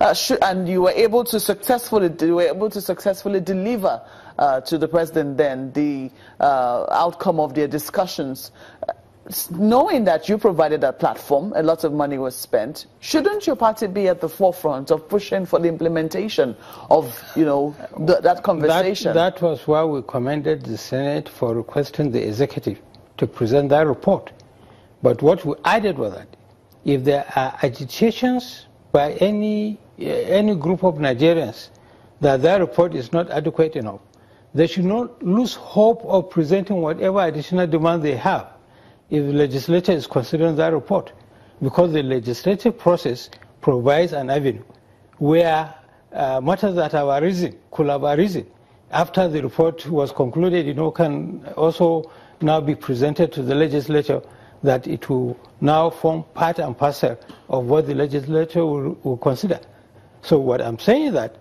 and you were able to successfully deliver to the president then the outcome of their discussions. Knowing that you provided that platform, a lot of money was spent, shouldn't your party be at the forefront of pushing for the implementation of, that conversation? That was why we commended the Senate for requesting the executive to present that report. But what we added was that if there are agitations by any group of Nigerians that their report is not adequate enough, they should not lose hope of presenting whatever additional demand they have if the legislature is considering that report, because the legislative process provides an avenue where matters that could have arisen after the report was concluded, can also now be presented to the legislature, that it will now form part and parcel of what the legislature will consider. So what I'm saying is that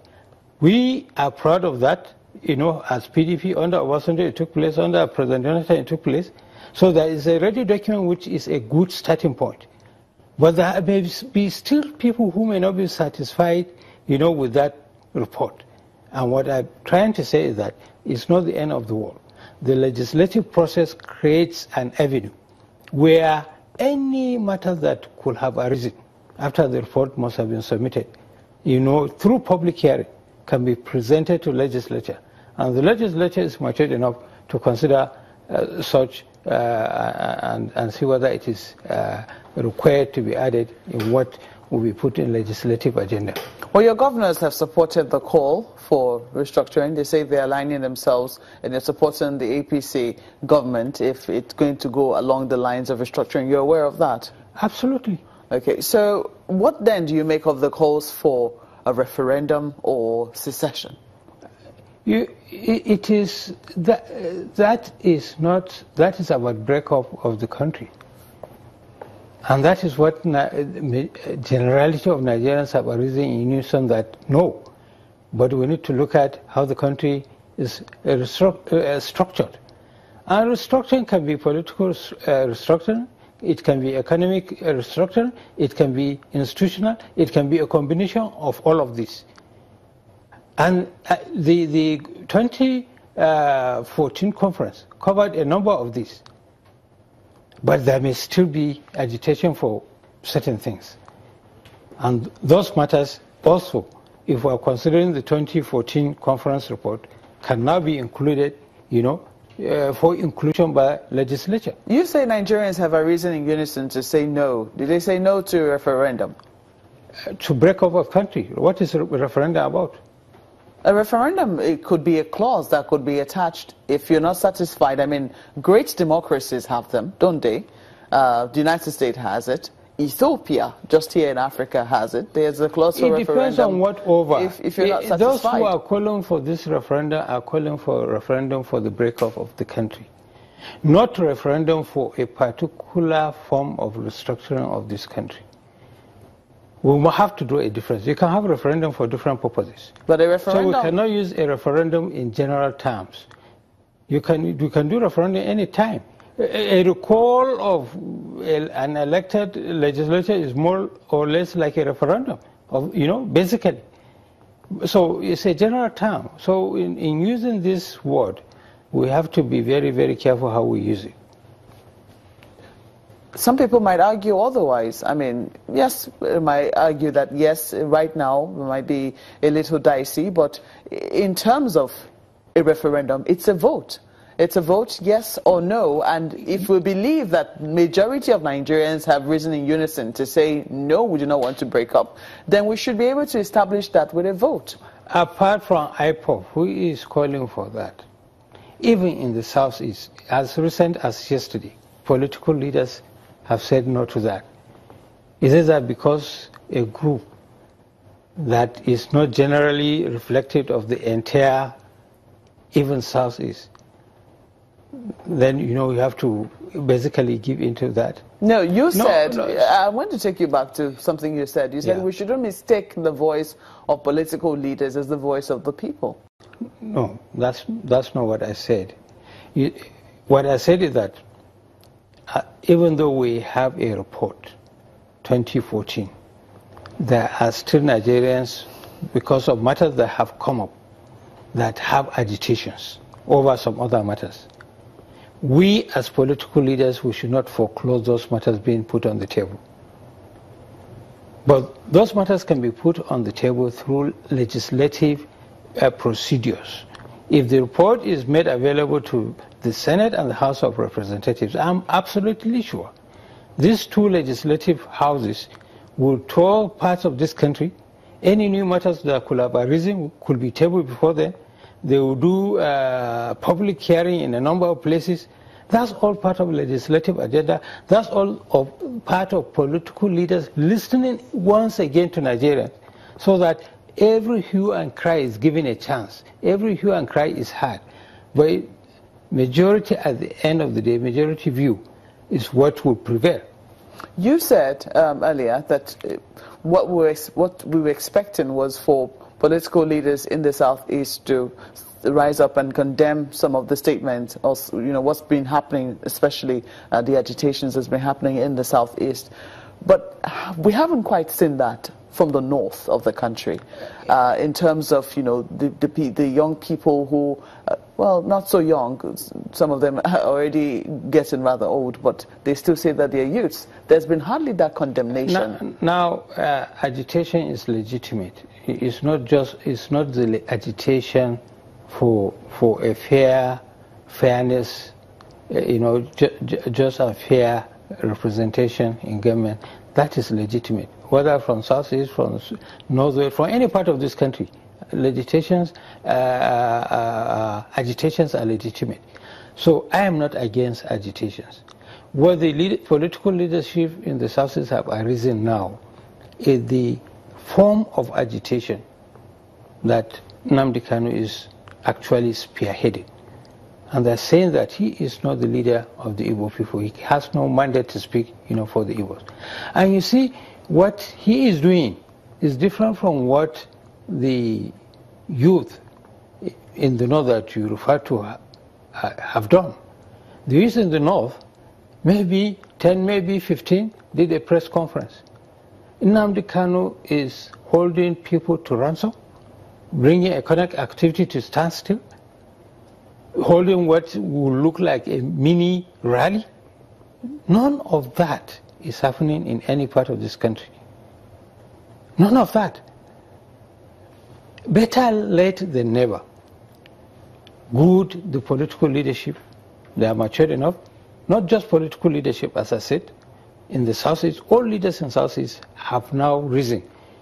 we are proud of that, as PDP under Obasanjo it took place, under President Jonathan it took place. So there is a ready document which is a good starting point. But there may be still people who may not be satisfied, with that report. And what I'm trying to say is that it's not the end of the world. The legislative process creates an avenue where any matter that could have arisen after the report must have been submitted, through public hearing, can be presented to legislature. And the legislature is mature enough to consider such and see whether it is required to be added in what will be put in legislative agenda. Well, your governors have supported the call for restructuring. They say they're aligning themselves and they're supporting the APC government if it's going to go along the lines of restructuring. You're aware of that? Absolutely. Okay, so what then do you make of the calls for a referendum or secession? It is that is about breakup of the country, and that is what generality of Nigerians have arisen in unison that no, but we need to look at how the country is structured, and restructuring can be political restructuring, it can be economic restructuring, it can be institutional, it can be a combination of all of this. And the 2014 conference covered a number of these. But there may still be agitation for certain things. And those matters also, if we are considering the 2014 conference report, can now be included, for inclusion by legislature. You say Nigerians have a reason in unison to say no. Did they say no to a referendum? To break up a country. What is a referendum about? A referendum, it could be a clause that could be attached if you're not satisfied. I mean, great democracies have them, don't they? The United States has it. Ethiopia, just here in Africa, has it. There's a clause for referendum. It depends on what over. If you're not satisfied. Those who are calling for this referendum are calling for a referendum for the breakup of the country, not a referendum for a particular form of restructuring of this country. We will have to do a difference. You can have a referendum for different purposes. But a referendum... So we cannot use a referendum in general terms. You can do referendum any time. A recall of an elected legislature is more or less like a referendum, basically. So it's a general term. So in using this word, we have to be very, very careful how we use it. Some people might argue otherwise. I mean, yes, they might argue that, yes, right now it might be a little dicey, but in terms of a referendum, it's a vote. It's a vote, yes or no, and if we believe that majority of Nigerians have risen in unison to say, no, we do not want to break up, then we should be able to establish that with a vote. Apart from IPOB, who is calling for that? Even in the Southeast, as recent as yesterday, political leaders have said no to that. Is it that because a group that is not generally reflective of the entire, even Southeast, then, you have to basically give into that? No, you said, I want to take you back to something you said. You said we shouldn't mistake the voice of political leaders as the voice of the people. No, that's not what I said. What I said is that even though we have a report, 2014, there are still Nigerians, because of matters that have come up, that have agitations over some other matters. We as political leaders, we should not foreclose those matters being put on the table. But those matters can be put on the table through legislative procedures. If the report is made available to the Senate and the House of Representatives, I'm absolutely sure these two legislative houses will tour parts of this country. Any new matters that could have arisen could be tabled before them. They will do public hearing in a number of places. That's all part of legislative agenda. That's all part of political leaders listening once again to Nigerians, so that every hue and cry is given a chance. Every hue and cry is heard. But majority, at the end of the day, majority view is what will prevail. You said earlier that what we were expecting was for political leaders in the Southeast to rise up and condemn some of the statements, or what's been happening, especially the agitations that's been happening in the Southeast. But we haven't quite seen that from the north of the country, in terms of the young people who, well, not so young. Some of them are already getting rather old, but they still say that they're youths. There's been hardly that condemnation. Now, agitation is legitimate. It's not the agitation for a fairness, just a fair representation in government. That is legitimate. Whether from Southeast, from Northwest, from any part of this country, agitations are legitimate. So I am not against agitations. What the political leadership in the Southeast have arisen now is the form of agitation that Nnamdi Kanu is actually spearheading. And they're saying that he is not the leader of the Igbo people. He has no mandate to speak, for the Igbos. And you see, what he is doing is different from what the youth in the north that you refer to have done. The youth in the north, maybe 10, maybe 15, did a press conference. Nnamdi Kanu is holding people to ransom, bringing economic activity to standstill, holding what will look like a mini rally. None of that is happening in any part of this country. None of that. Better late than never. Good, the political leadership, they are matured enough. Not just political leadership, as I said, in the Southeast, all leaders in Southeast have now risen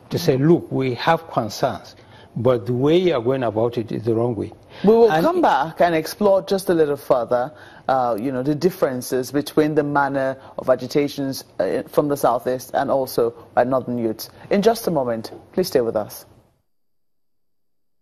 to say, look, we have concerns, but the way you are going about it is the wrong way. We will come back and explore just a little further, the differences between the manner of agitations from the Southeast and also by Northern youths. In just a moment, please stay with us.